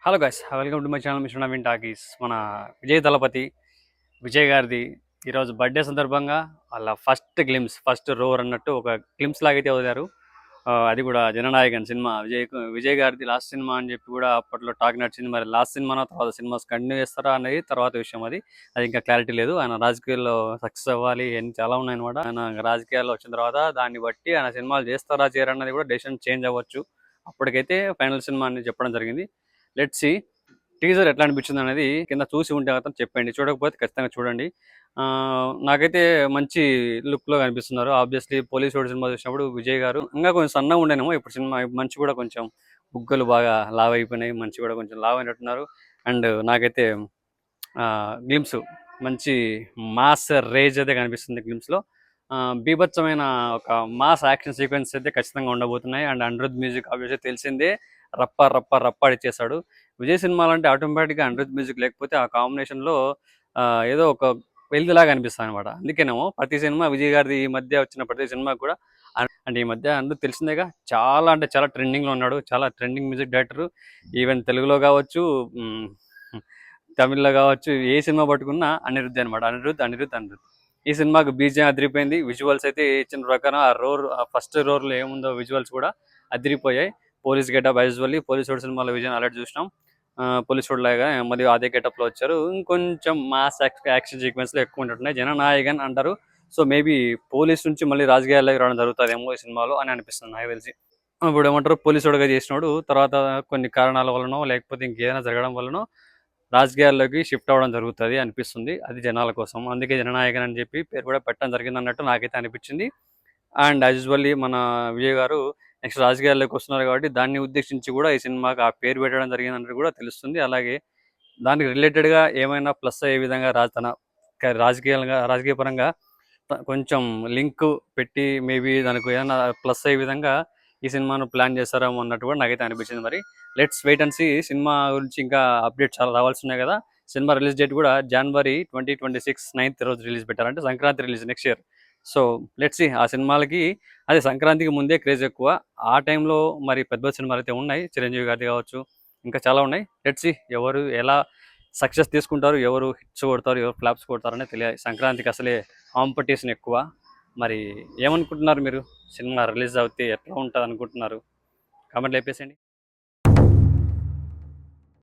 Hello guys, welcome to my channel mister Naveen talkies. మన విజయ్ దళపతి విజయ్ గారిది ఈరోజు బర్త్డే సందర్భంగా వాళ్ళ ఫస్ట్ రోవర్ అన్నట్టు ఒక గ్లిమ్స్ లాగైతే వదిలారు. అది కూడా జననాయకన్ సినిమా. విజయ్ గారిది లాస్ట్ సినిమా అని చెప్పి కూడా అప్పట్లో టాక్ నడిచింది. మరి లాస్ట్ సినిమానో తర్వాత సినిమాస్ కంటిన్యూ చేస్తారా అనేది తర్వాత విషయం. అది ఇంకా క్లారిటీ లేదు. ఆయన రాజకీయాల్లో సక్సెస్ అవ్వాలి అని చాలా ఉన్నాయన్నమాట. ఆయన రాజకీయాల్లో వచ్చిన తర్వాత దాన్ని బట్టి ఆయన సినిమాలు చేస్తారా చేయరన్నది కూడా డెసిషన్ చేంజ్ అవ్వచ్చు. అప్పటికైతే ఫైనల్ సినిమా అని చెప్పడం జరిగింది. లెట్స్ సి టీజర్ ఎట్లా అనిపించింది అనేది కింద చూసి ఉంటే మాత్రం చెప్పండి. చూడకపోతే ఖచ్చితంగా చూడండి. నాకైతే మంచి లుక్లో కనిపిస్తున్నారు. ఆబ్వియస్లీ పోలీస్ రోడ్ సినిమా చూసినప్పుడు విజయ్ గారు ఇంకా కొంచెం సన్నగా ఉండేనేమో. ఇప్పుడు సినిమా మంచి కూడా కొంచెం బుగ్గలు బాగా లావ్ అయిపోయినాయి. మంచి కూడా కొంచెం లావ్ అయినట్టున్నారు. అండ్ నాకైతే గ్లిమ్స్ మంచి మాస్ రేజ్ అయితే కనిపిస్తుంది గ్లిమ్స్లో. బీభత్సమైన ఒక మాస్ యాక్షన్ సీక్వెన్స్ అయితే ఖచ్చితంగా ఉండబోతున్నాయి. అండ్ అనిరుద్ మ్యూజిక్ ఆబ్వియస్లీ తెలిసిందే, రప్ప రప్ప రప్ప అడిచేశాడు. విజయ్ సినిమాలు అంటే ఆటోమేటిక్గా అనిరుద్ మ్యూజిక్ లేకపోతే ఆ కాంబినేషన్లో ఏదో ఒక వెల్దిలాగా అనిపిస్తుంది అనమాట. అందుకేనేమో ప్రతి సినిమా విజయ్ గారిది ఈ మధ్య వచ్చిన ప్రతి సినిమా కూడా అంటే ఈ మధ్య అనిరుద్ తెలిసిందేగా చాలా అంటే చాలా ట్రెండింగ్లో ఉన్నాడు. చాలా ట్రెండింగ్ మ్యూజిక్ డైరెక్టర్. ఈవెన్ తెలుగులో కావచ్చు, తమిళ్లో కావచ్చు, ఏ సినిమా పట్టుకున్నా అనిరుద్ అనమాట. అనిరుద్. ఈ సినిమాకు బీజిఎం అదిరిపోయింది. విజువల్స్ అయితే ఇచ్చిన ప్రకారం ఆ ఫస్ట్ రోర్లో ఏముందో విజువల్స్ కూడా అదిరిపోయాయి. పోలీస్ గెటప్ యాజువల్లీ పోలీస్ రోడ్ సినిమాలో విజయ్ ఆల్రెడీ చూసినాం. పోలీస్ రోడ్ లాగా మరియు అదే గెటప్లో వచ్చారు. ఇంకొంచెం మాస్ యాక్షన్ సీక్వెన్స్లో ఎక్కువ ఉంటున్నాయి. జననాయకన్ అంటారు. సో మేబీ పోలీస్ నుంచి మళ్ళీ రాజకీయాల్లోకి రావడం జరుగుతుందేమో ఈ సినిమాలో అని అనిపిస్తుంది నాకు తెలిసి. ఇప్పుడు ఏమంటారు, పోలీసు వాడుగా చేసినాడు తర్వాత కొన్ని కారణాల వలనో లేకపోతే ఇంకేదైనా జరగడం వలనో రాజకీయాల్లోకి షిఫ్ట్ అవ్వడం జరుగుతుంది అనిపిస్తుంది. అది జనాల కోసం, అందుకే జననాయకన్ అని చెప్పి పేరు కూడా పెట్టడం జరిగింది అన్నట్టు నాకైతే అనిపించింది. అండ్ యాజువల్లీ మన విజయ్ గారు నెక్స్ట్ రాజకీయాల్లోకి వస్తున్నారు కాబట్టి దాన్ని ఉద్దేశించి కూడా ఈ సినిమాకి ఆ పేరు పెట్టడం జరిగింది అన్నట్టు కూడా తెలుస్తుంది. అలాగే దానికి రిలేటెడ్గా ఏమైనా ప్లస్ అయ్యే విధంగా తన రాజకీయ పరంగా కొంచెం లింక్ పెట్టి మేబీ దానికి ఏదైనా ప్లస్ అయ్యే విధంగా ఈ సినిమాను ప్లాన్ చేస్తారేమో అన్నట్టు కూడా నాకైతే అనిపించింది. మరి let's wait and see. Cinema గురించి ఇంకా అప్డేట్ చాలా రావాల్సి ఉన్నాయి కదా. సినిమా రిలీజ్ డేట్ కూడా జనవరి 2026 9th రోజు రిలీజ్ పెట్టారంటే Sankranti release next year. So let's see. ఆ సినిమాలకి అదే సంక్రాంతికి ముందే క్రేజ్ ఎక్కువ. ఆ టైంలో మరి పెద్ద సినిమాలు అయితే ఉన్నాయి, చిరంజీవి గారిది కావచ్చు, ఇంకా చాలా ఉన్నాయి. లెట్స్ సీ ఎవరు ఎలా సక్సెస్ తీసుకుంటారు, ఎవరు హిట్స్ కొడతారు, ఎవరు ఫ్లాప్స్ కొడతారనే తెలియాలి. సంక్రాంతికి అసలే కాంపిటీషన్ ఎక్కువ. మరి ఏమనుకుంటున్నారు మీరు? సినిమా రిలీజ్ అవుతే ఎట్లా ఉంటుంది అనుకుంటున్నారు? కామెంట్లు చెప్పేసేయండి.